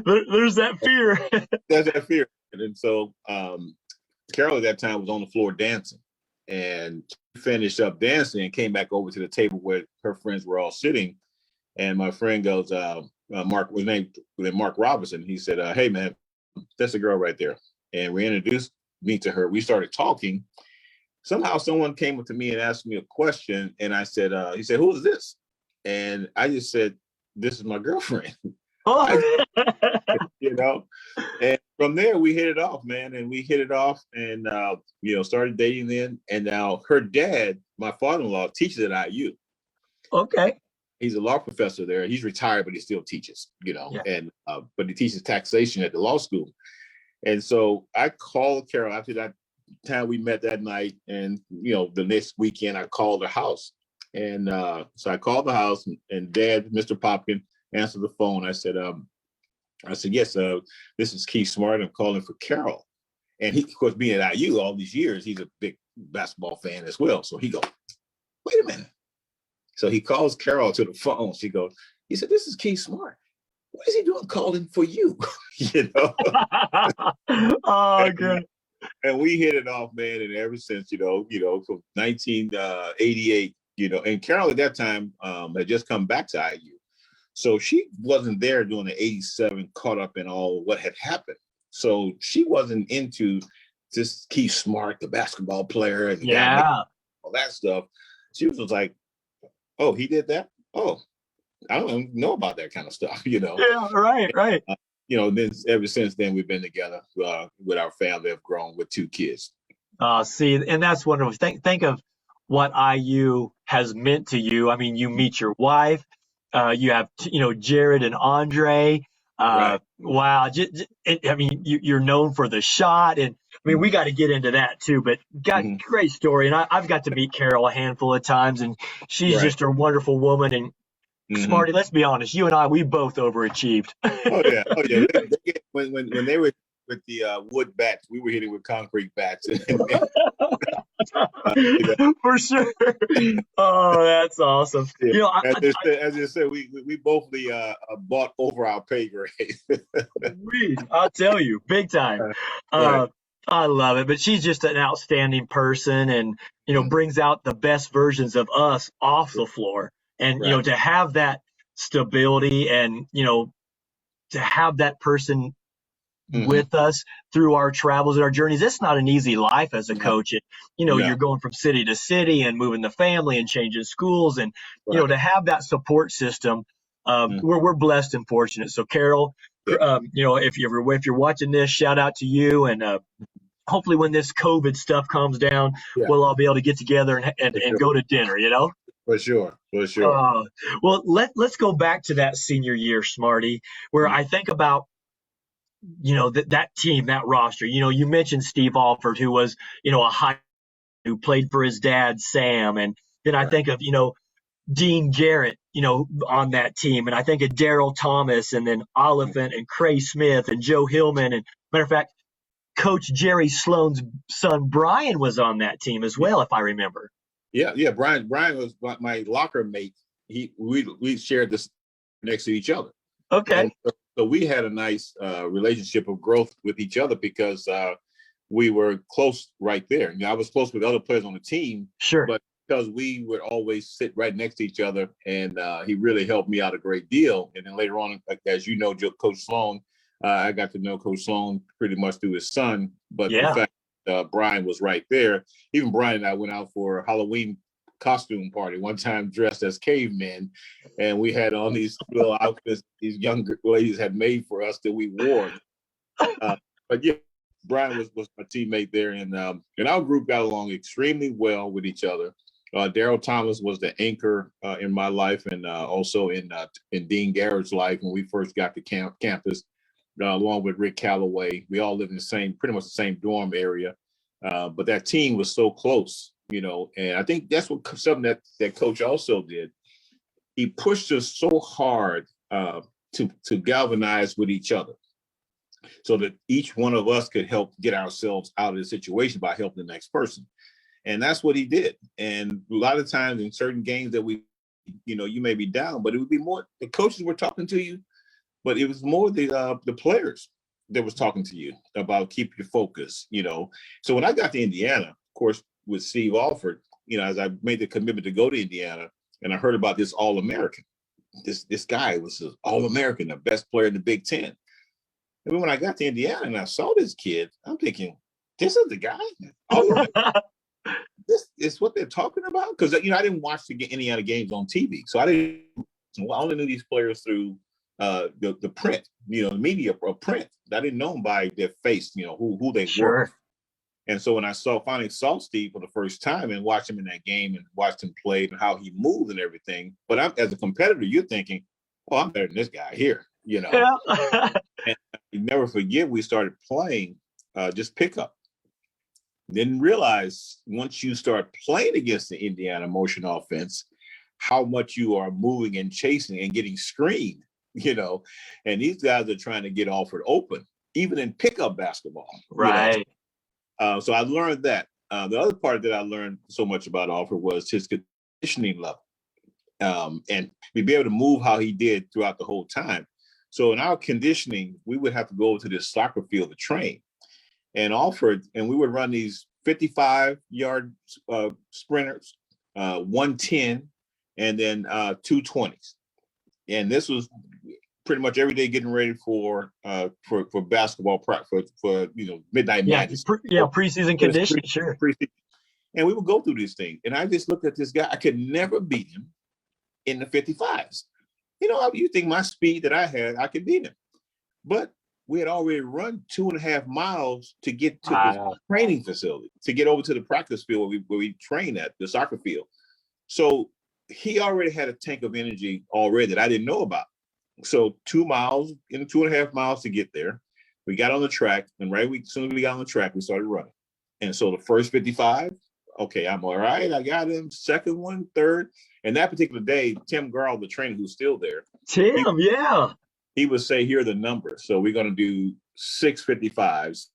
There's that fear. There's that fear. And then so Carol at that time was on the floor dancing, and she finished up dancing and came back over to the table where her friends were all sitting. And my friend goes, Mark was named Mark Robinson. He said, "Hey man, that's the girl right there." And we introduced me to her. We started talking. Somehow someone came up to me and asked me a question, and I said, he said, "Who is this?" And I just said, "This is my girlfriend." Oh. You know, and from there we hit it off, man. And we hit it off, and started dating then. And now her dad, my father-in-law, teaches at IU. Okay. He's a law professor there. He's retired, but he still teaches. Yeah. And but he teaches taxation at the law school. And so I called Carol after that time we met that night, and the next weekend I called her house, and so I called the house, and Dad, Mr. Popkin, answered the phone. I said, "Yes, this is Keith Smart. I'm calling for Carol." And he, of course, being at IU all these years, he's a big basketball fan as well. So he goes, "Wait a minute." So he calls Carol to the phone. He said, "This is Keith Smart. What is he doing calling for you?" Oh, good. And we hit it off, man. And ever since, from 1988, and Carol at that time had just come back to IU. So she wasn't there during the 87, caught up in all what had happened. So she wasn't into just Keith Smart, the basketball player, and all that stuff. She was like, "Oh, he did that? Oh, I don't know about that kind of stuff," Yeah, right. Then ever since then, we've been together with our family, have grown with 2 kids. See, and that's wonderful. Think of what IU has meant to you. I mean, you meet your wife, you have, Jared and Andre. Right. Wow. You're known for the shot. And I mean, we got to get into that too, but great story. And I've got to meet Carol a handful of times, and she's just a wonderful woman. And Smarty, let's be honest, you and I, we both overachieved. Oh yeah. When they were with the wood bats, we were hitting with concrete bats. For sure. Oh, that's awesome. Yeah. As you said, we both bought over our pay grade. I'll tell you, big time. Right. I love it. But she's just an outstanding person, and brings out the best versions of us off the floor. And to have that stability, and to have that person with us through our travels and our journeys. It's not an easy life as a coach. You're going from city to city and moving the family and changing schools, and to have that support system. We're blessed and fortunate. So Carol, if you're watching this, shout out to you, and hopefully when this COVID stuff calms down, we'll all be able to get together and go to dinner. For sure. Well, let's go back to that senior year, Smarty, where I think about that team, that roster. You mentioned Steve Alford, who was a high, who played for his dad Sam, and then I think of Dean Garrett, on that team, and I think of Daryl Thomas, and then Oliphant and Cray Smith and Joe Hillman, and matter of fact, Coach Jerry Sloan's son Brian was on that team as well, if I remember. Yeah. Brian was my locker mate. We shared this next to each other. Okay. And so we had a nice relationship of growth with each other because we were close right there. I was close with other players on the team. Sure. But because we would always sit right next to each other, and he really helped me out a great deal. And then later on, as you know, Coach Sloan, I got to know Coach Sloan pretty much through his son. But the fact Brian was right there. Even Brian and I went out for a Halloween costume party one time dressed as cavemen, and we had on these little outfits these young ladies had made for us that we wore. But yeah, Brian was my teammate there, and our group got along extremely well with each other. Daryl Thomas was the anchor in my life, and also in Dean Garrett's life when we first got to campus, along with Rick Calloway. We all lived in pretty much the same dorm area, but that team was so close, and I think that's something that Coach also did. He pushed us so hard to galvanize with each other, so that each one of us could help get ourselves out of the situation by helping the next person. And that's what he did. And a lot of times in certain games that you may be down, but it would be more the coaches were talking to you, but it was more the players that was talking to you about keep your focus, you know. So when I got to Indiana, of course, with Steve Alford, you know, as I made the commitment to go to Indiana, and I heard about this All-American. This guy was an All-American, the best player in the Big Ten. And when I got to Indiana and I saw this kid, I'm thinking, this is the guy? This is what they're talking about? Because, you know, I didn't watch the Indiana games on TV. So I only knew these players through the print, you know, the media or print. I didn't know them by their face, you know, who they were. And so when I finally saw Steve for the first time and watched him in that game and watched him play and how he moved and everything, but as a competitor, you're thinking, oh, I'm better than this guy here, you know. Yeah. And I never forget, we started playing just pickup. Didn't realize once you start playing against the Indiana motion offense, how much you are moving and chasing and getting screened, you know. And these guys are trying to get Alford open, even in pickup basketball. Right. You know? So I learned that. The other part that I learned so much about Alford was his conditioning level, and to be able to move how he did throughout the whole time. So in our conditioning, we would have to go to this soccer field to train. And Alford, and we would run these 55-yard sprinters, 110, and then 220s. And this was pretty much every day getting ready for basketball practice for you know, midnight madness. Preseason conditioning, sure. And we would go through these things. And I just looked at this guy. I could never beat him in the 55s. You know, you think my speed that I had, I could beat him. But we had already run 2.5 miles to get to the training facility, to get over to the practice field where we train at, the soccer field. So he already had a tank of energy already that I didn't know about. So 2 miles, 2.5 miles to get there. We got on the track, and as soon as we got on the track, we started running. And so the first 55, okay, I'm all right. I got him. Second one, third. And that particular day, Tim Garl, the trainer who's still there. He would say, here are the numbers. So we're going to do 6 55s,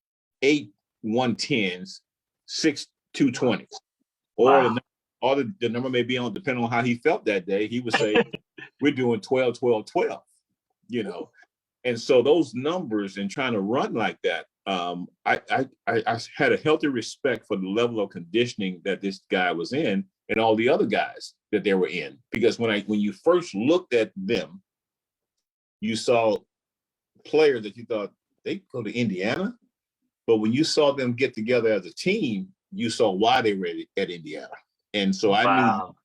8 110s, 6 220s. Or the number may be on, depending on how he felt that day. He would say, we're doing 12, 12, 12, you know. And so those numbers and trying to run like that, I had a healthy respect for the level of conditioning that this guy was in and all the other guys that they were in. Because when you first looked at them, you saw players that you thought they go to Indiana, but when you saw them get together as a team, you saw why they were at Indiana. And so I knew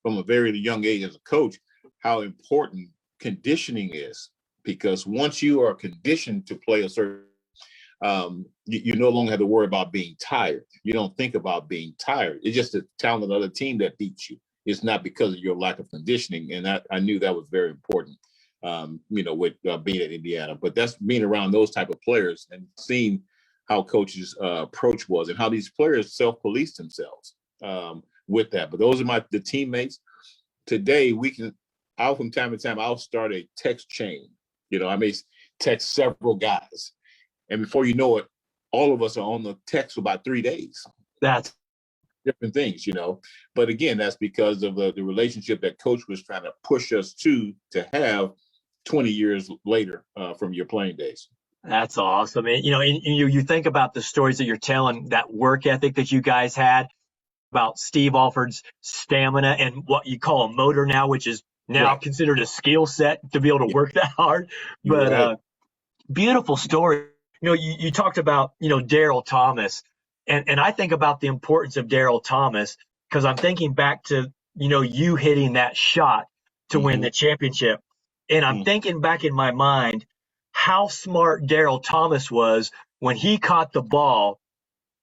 from a very young age as a coach how important conditioning is, because once you are conditioned to play a certain, you no longer have to worry about being tired. You don't think about being tired. It's just the talent of the other team that beats you. It's not because of your lack of conditioning. And I knew that was very important. You know, with being at Indiana, but that's being around those type of players and seeing how coaches' approach was and how these players self-police themselves with that. But those are the teammates. Today, from time to time, I'll start a text chain. You know, I may text several guys, and before you know it, all of us are on the text for about 3 days. That's different things, you know. But again, that's because of the relationship that coach was trying to push us to have 20 years later from your playing days. That's awesome. And, you know, you think about the stories that you're telling, that work ethic that you guys had, about Steve Alford's stamina and what you call a motor now, which is now considered a skill set to be able to work that hard. But beautiful story. You know, you talked about, you know, Daryl Thomas, and I think about the importance of Daryl Thomas because I'm thinking back to, you know, you hitting that shot to win the championship. And I'm thinking back in my mind how smart Daryl Thomas was when he caught the ball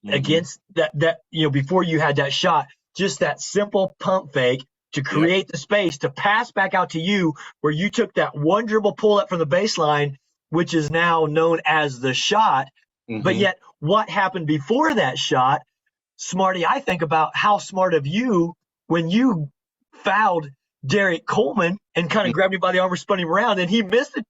against that, you know, before you had that shot, just that simple pump fake to create the space to pass back out to you, where you took that one dribble pull up from the baseline, which is now known as the shot. But yet what happened before that shot, Smarty, I think about how smart of you when you fouled Derek Coleman and kind of grabbed him by the arm, spun him around, and he missed it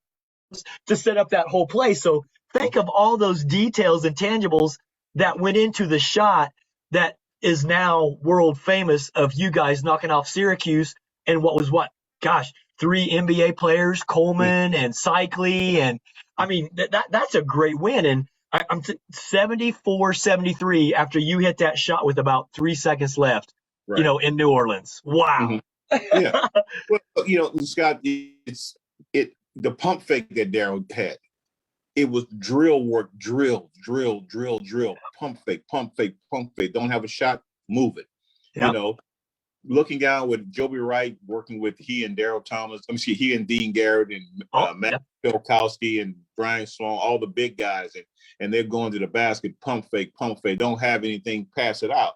to set up that whole play. So think of all those details and tangibles that went into the shot that is now world famous of you guys knocking off Syracuse and 3 NBA players, Coleman and Cycli. And I mean, that's a great win. And I'm 74-73 after you hit that shot with about 3 seconds left, Right. in New Orleans. Wow. Yeah. Well, Scott, the pump fake that Daryl had, it was drill work, drill, pump fake, pump fake, pump fake. Don't have a shot, move it. Yep. Looking down with Joby Wright, working with he and Daryl Thomas, he and Dean Garrett and Matt Filkowski and Brian Sloan, all the big guys, and they're going to the basket, pump fake, don't have anything, pass it out.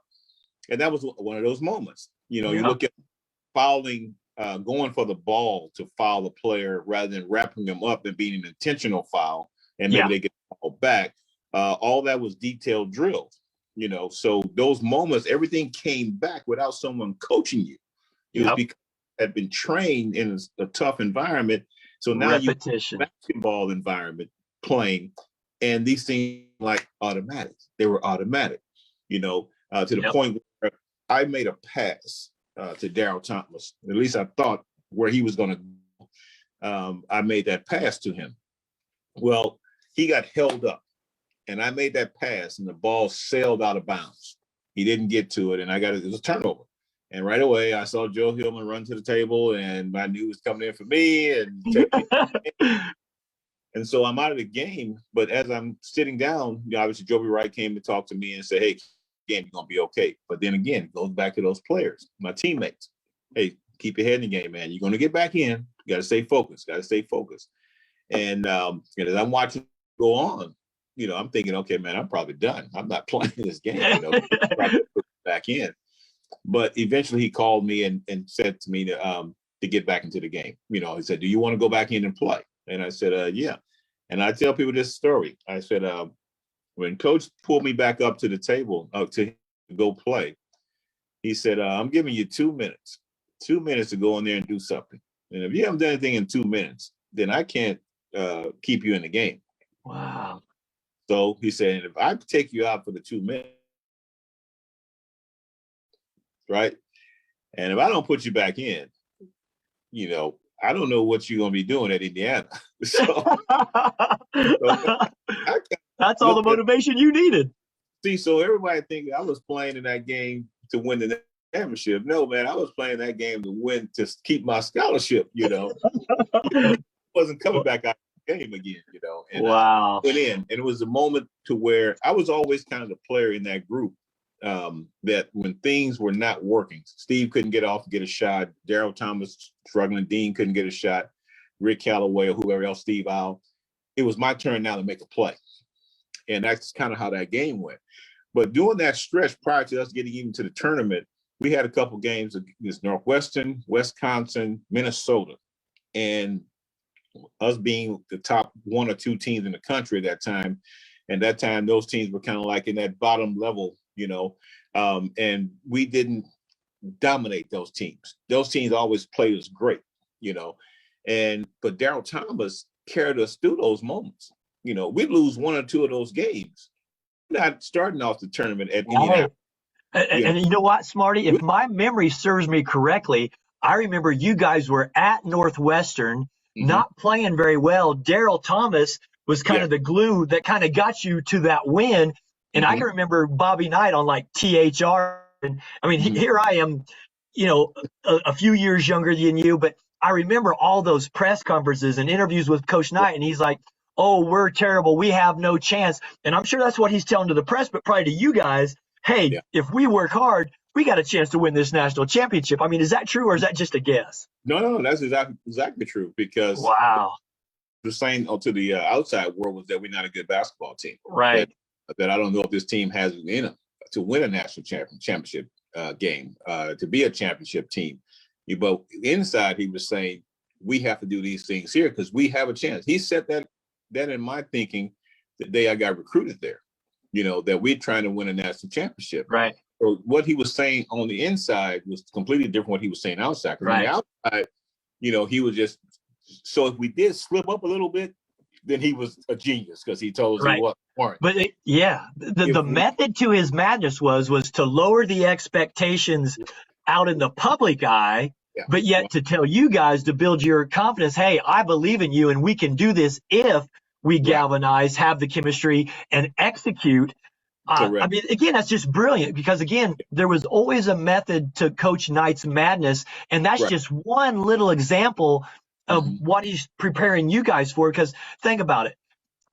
And that was one of those moments. You look at fouling, going for the ball to foul a player rather than wrapping them up and being an intentional foul, and maybe they get the ball back. All that was detailed drills. So those moments, everything came back without someone coaching you. It was because you had been trained in a tough environment. So now you're in a basketball environment playing, and these things like automatic. They were automatic, to the point where I made a pass to Daryl Thomas. At least I thought where he was going to go. I made that pass to him. Well, he got held up. And I made that pass, and the ball sailed out of bounds. He didn't get to it, and it was a turnover. And right away, I saw Joe Hillman run to the table, and I knew he was coming in for me. And so I'm out of the game. But as I'm sitting down, obviously Joby Wright came to talk to me and said, "Hey, game, you're gonna be okay." But then again, it goes back to those players, my teammates. Hey, keep your head in the game, man. You're gonna get back in. You got to stay focused. And as I'm watching it go on, I'm thinking, okay, man, I'm probably done. I'm not playing this game, probably back in. But eventually he called me and said to me to get back into the game. He said, "Do you want to go back in and play?" And I said, "Yeah." And I tell people this story. I said, when coach pulled me back up to the table to go play, he said, "I'm giving you 2 minutes, 2 minutes to go in there and do something. And if you haven't done anything in 2 minutes, then I can't keep you in the game." Wow. So he said, "If I take you out for the 2 minutes, right? And if I don't put you back in, I don't know what you're going to be doing at Indiana." That's all the motivation you needed. See, so everybody thinking I was playing in that game to win the championship. No, man, I was playing that game to keep my scholarship, wasn't coming back out. Game again, and wow. Went in, and it was a moment to where I was always kind of the player in that group that when things were not working, Steve couldn't get a shot, Daryl Thomas struggling, Dean couldn't get a shot, Rick Calloway or whoever else, Steve Al, it was my turn now to make a play, and that's kind of how that game went. But during that stretch prior to us getting even to the tournament, we had a couple games against Northwestern, Wisconsin, Minnesota, and us being the top 1 or 2 teams in the country at that time. And that time, those teams were kind of like in that bottom level, and we didn't dominate those teams. Those teams always played us great, but Daryl Thomas carried us through those moments. We lose 1 or 2 of those games, not starting off the tournament at Indiana. And you know what, Smarty? If my memory serves me correctly, I remember you guys were at Northwestern, not playing very well. Daryl Thomas was kind of the glue that kind of got you to that win. And I can remember Bobby Knight on like THR. And I mean, here I am, a few years younger than you, but I remember all those press conferences and interviews with Coach Knight. And he's like, "Oh, we're terrible. We have no chance." And I'm sure that's what he's telling to the press, but probably to you guys, hey, if we work hard, we got a chance to win this national championship. I mean, is that true or is that just a guess? No, that's exactly true, because the saying to the outside world was that we're not a good basketball team. Right. That I don't know if this team has it in them to win a national championship game, to be a championship team. But inside, he was saying, we have to do these things here because we have a chance. He said that in my thinking the day I got recruited there, that we're trying to win a national championship. Right. So what he was saying on the inside was completely different what he was saying outside. Right. On the outside, he was just, so if we did slip up a little bit, then he was a genius because he told us he wasn't. But the method to his madness was to lower the expectations out in the public eye, but yet to tell you guys to build your confidence. Hey, I believe in you and we can do this if we galvanize, have the chemistry, and execute. I mean, again, that's just brilliant because, again, there was always a method to Coach Knight's madness, and that's just one little example of what he's preparing you guys for. Because think about it.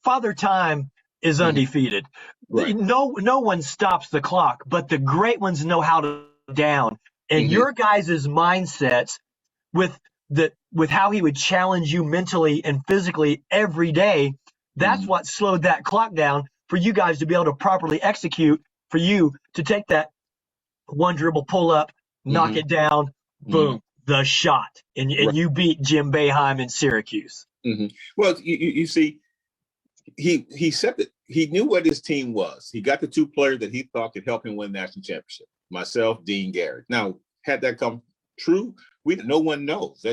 Father Time is undefeated. No one stops the clock, but the great ones know how to down. And your guys' mindsets with how he would challenge you mentally and physically every day, that's what slowed that clock down for you guys to be able to properly execute, for you to take that one dribble pull up, knock it down, boom, the shot. And you beat Jim Boeheim in Syracuse. Well, you see, he said that he knew what his team was. He got the two players that he thought could help him win the national championship. Myself, Dean Garrett. Now, had that come true, no one knows.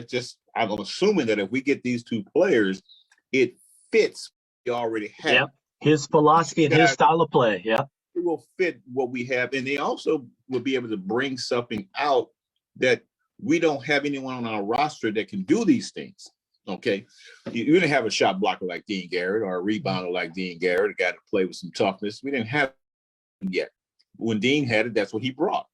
I'm assuming that if we get these two players, it fits what we already have. Yep. His philosophy and his style of play. Yeah. It will fit what we have. And they also will be able to bring something out that we don't have anyone on our roster that can do these things. Okay. You didn't have a shot blocker like Dean Garrett or a rebounder like Dean Garrett, a guy to play with some toughness. We didn't have him yet. When Dean had it, that's what he brought.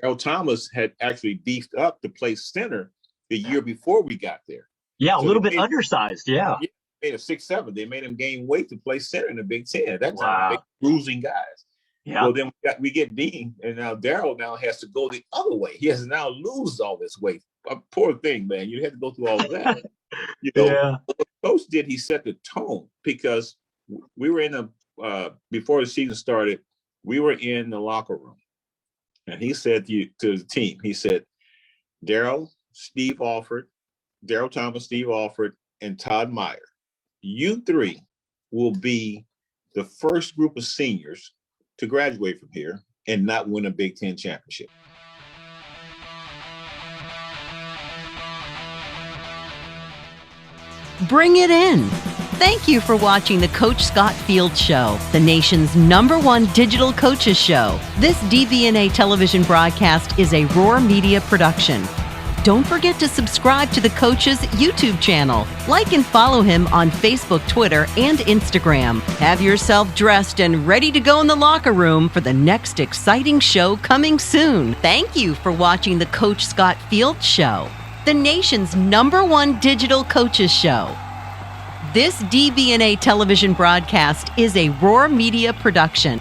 Earl Thomas had actually beefed up to play center the year before we got there. Yeah, so a little bit undersized. Yeah. Made a 6'7". They made him gain weight to play center in the Big Ten. That's how bruising guys. Yeah. Well, then we get Dean, and now Daryl now has to go the other way. He has to now lose all this weight. A poor thing, man. You had to go through all of that. What the coach did, he set the tone because we were in before the season started, we were in the locker room, and he said to the team, he said, Daryl Thomas, Steve Alford, and Todd Meyer, you three will be the first group of seniors to graduate from here and not win a Big Ten championship. Bring it in. Thank you for watching the Coach Scott Field Show, the nation's #1 digital coaches show. This DBNA television broadcast is a Roar Media production. Don't forget to subscribe to the Coach's YouTube channel. Like and follow him on Facebook, Twitter, and Instagram. Have yourself dressed and ready to go in the locker room for the next exciting show coming soon. Thank you for watching the Coach Scott Field Show, the nation's #1 digital coaches show. This DBNA television broadcast is a Roar Media production.